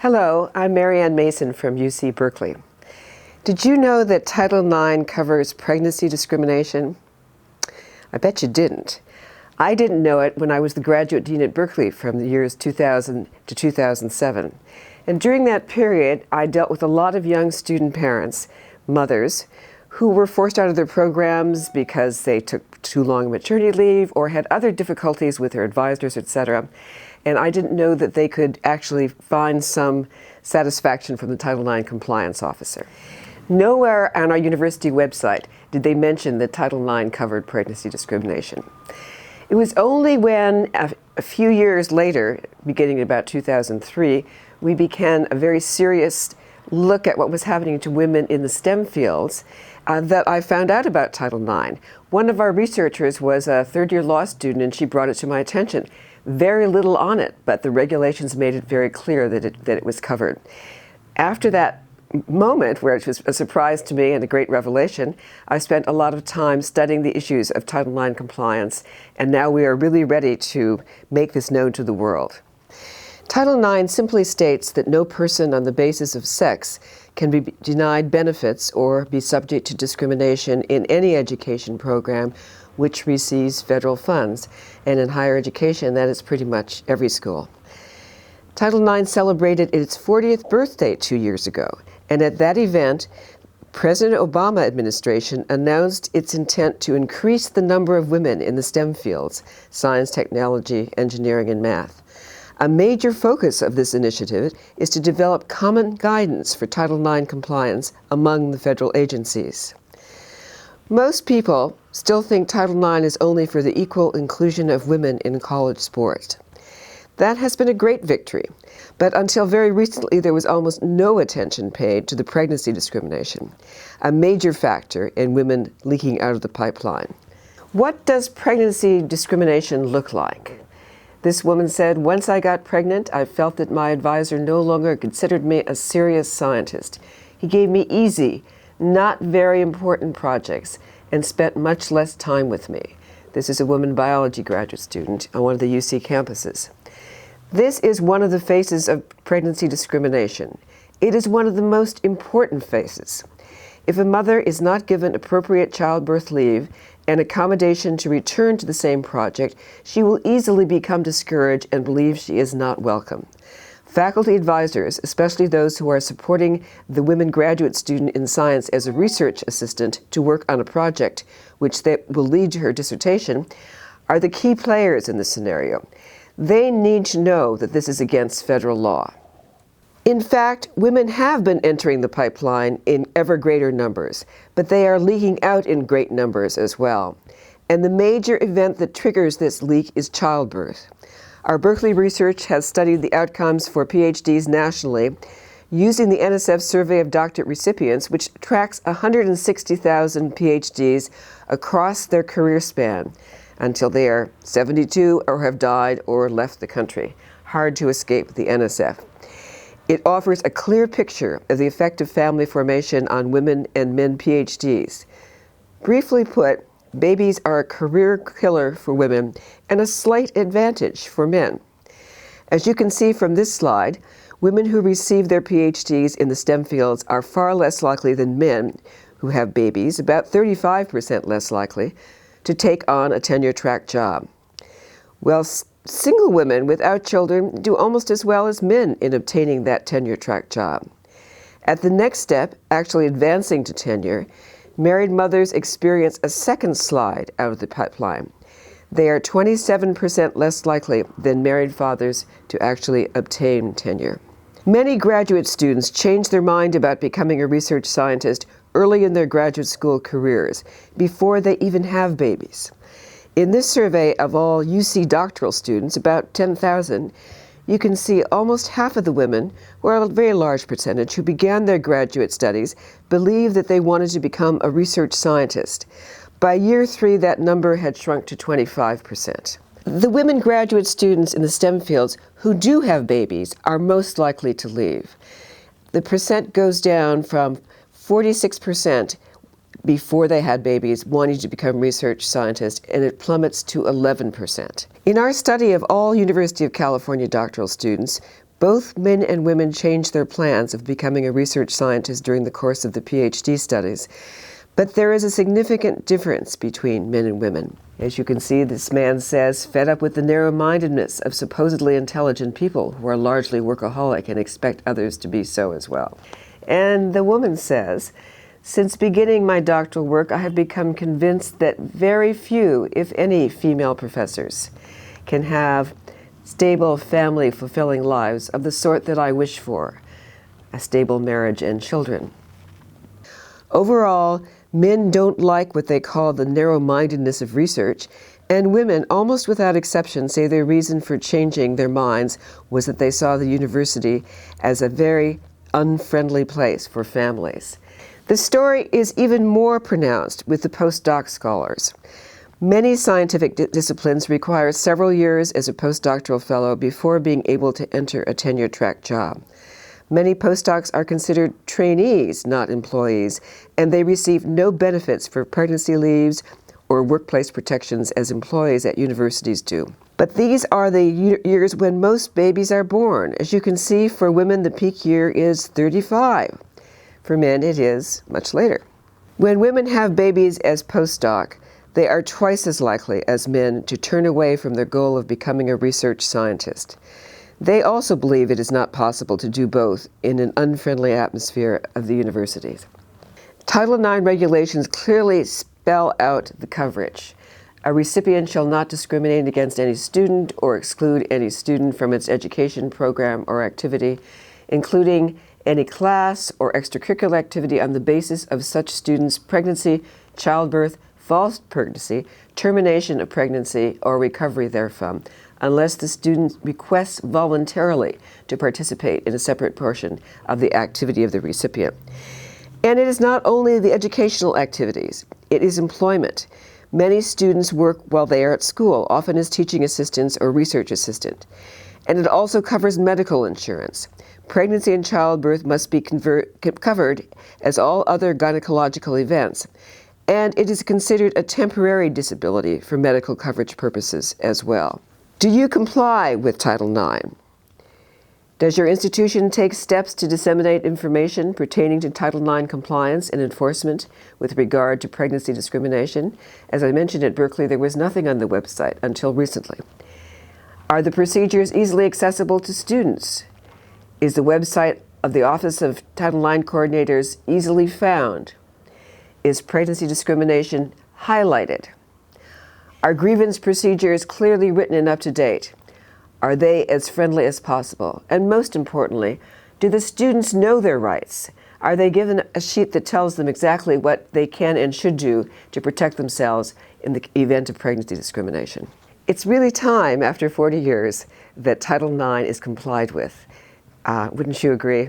Hello, I'm Marianne Mason from UC Berkeley. Did you know that Title IX covers pregnancy discrimination? I bet you didn't. I didn't know it when I was the graduate dean at Berkeley from the years 2000 to 2007. And during that period, I dealt with a lot of young student parents, mothers, who were forced out of their programs because they took too long maternity leave or had other difficulties with their advisors, etc. And I didn't know that they could actually find some satisfaction from the Title IX compliance officer. Nowhere on our university website did they mention that Title IX covered pregnancy discrimination. It was only when, a few years later, beginning in about 2003, we began a very serious look at what was happening to women in the STEM fields that I found out about Title IX. One of our researchers was a third-year law student, and she brought it to my attention. Very little on it, but the regulations made it very clear that it was covered. After that moment, where it was a surprise to me and a great revelation, I spent a lot of time studying the issues of Title IX compliance, and now we are really ready to make this known to the world. Title IX simply states that no person on the basis of sex can be denied benefits or be subject to discrimination in any education program which receives federal funds. And in higher education, that is pretty much every school. Title IX celebrated its 40th birthday 2 years ago. And at that event, President Obama administration announced its intent to increase the number of women in the STEM fields, science, technology, engineering, and math. A major focus of this initiative is to develop common guidance for Title IX compliance among the federal agencies. Most people still think Title IX is only for the equal inclusion of women in college sport. That has been a great victory, but until very recently there was almost no attention paid to the pregnancy discrimination, a major factor in women leaking out of the pipeline. What does pregnancy discrimination look like? This woman said, "Once I got pregnant, I felt that my advisor no longer considered me a serious scientist. He gave me easy, not very important projects and spent much less time with me." This is a woman biology graduate student on one of the UC campuses. This is one of the faces of pregnancy discrimination. It is one of the most important faces. If a mother is not given appropriate childbirth leave and accommodation to return to the same project, she will easily become discouraged and believe she is not welcome. Faculty advisors, especially those who are supporting the women graduate student in science as a research assistant to work on a project which will lead to her dissertation, are the key players in this scenario. They need to know that this is against federal law. In fact, women have been entering the pipeline in ever greater numbers, but they are leaking out in great numbers as well. And the major event that triggers this leak is childbirth. Our Berkeley research has studied the outcomes for PhDs nationally using the NSF Survey of Doctorate Recipients, which tracks 160,000 PhDs across their career span until they are 72 or have died or left the country. Hard to escape the NSF. It offers a clear picture of the effect of family formation on women and men PhDs. Briefly put, babies are a career killer for women and a slight advantage for men. As you can see from this slide, women who receive their PhDs in the STEM fields are far less likely than men who have babies, about 35% less likely, to take on a tenure-track job. Well, single women without children do almost as well as men in obtaining that tenure-track job. At the next step, actually advancing to tenure, married mothers experience a second slide out of the pipeline. They are 27% less likely than married fathers to actually obtain tenure. Many graduate students change their mind about becoming a research scientist early in their graduate school careers, before they even have babies. In this survey of all UC doctoral students, about 10,000, you can see almost half of the women, or a very large percentage, who began their graduate studies believed that they wanted to become a research scientist. By year 3, that number had shrunk to 25%. The women graduate students in the STEM fields who do have babies are most likely to leave. The percent goes down from 46% before they had babies wanting to become research scientists, and it plummets to 11%. In our study of all University of California doctoral students, Both men and women changed their plans of becoming a research scientist during the course of the PhD studies, but there is a significant difference between men and women. As you can see, this man says, fed up with the narrow-mindedness of supposedly intelligent people who are largely workaholic and expect others to be so as well. And the woman says, since beginning my doctoral work, I have become convinced that very few, if any, female professors can have stable, family, fulfilling lives of the sort that I wish for, a stable marriage and children. Overall, men don't like what they call the narrow-mindedness of research, and women, almost without exception, say their reason for changing their minds was that they saw the university as a very unfriendly place for families. The story is even more pronounced with the postdoc scholars. Many scientific disciplines require several years as a postdoctoral fellow before being able to enter a tenure-track job. Many postdocs are considered trainees, not employees, and they receive no benefits for pregnancy leaves or workplace protections as employees at universities do. But these are the years when most babies are born. As you can see, for women, the peak year is 35. For men, it is much later. When women have babies as postdoc, they are twice as likely as men to turn away from their goal of becoming a research scientist. They also believe it is not possible to do both in an unfriendly atmosphere of the universities. Title IX regulations clearly spell out the coverage. A recipient shall not discriminate against any student or exclude any student from its education program or activity, including any class or extracurricular activity on the basis of such student's pregnancy, childbirth, false pregnancy, termination of pregnancy, or recovery therefrom, unless the student requests voluntarily to participate in a separate portion of the activity of the recipient. And it is not only the educational activities, it is employment. Many students work while they are at school, often as teaching assistants or research assistant. And it also covers medical insurance. Pregnancy and childbirth must be covered as all other gynecological events. And it is considered a temporary disability for medical coverage purposes as well. Do you comply with Title IX? Does your institution take steps to disseminate information pertaining to Title IX compliance and enforcement with regard to pregnancy discrimination? As I mentioned at Berkeley, there was nothing on the website until recently. Are the procedures easily accessible to students? Is the website of the Office of Title IX Coordinators easily found? Is pregnancy discrimination highlighted? Are grievance procedures clearly written and up to date? Are they as friendly as possible? And most importantly, do the students know their rights? Are they given a sheet that tells them exactly what they can and should do to protect themselves in the event of pregnancy discrimination? It's really time, after 40 years, that Title IX is complied with. Wouldn't you agree?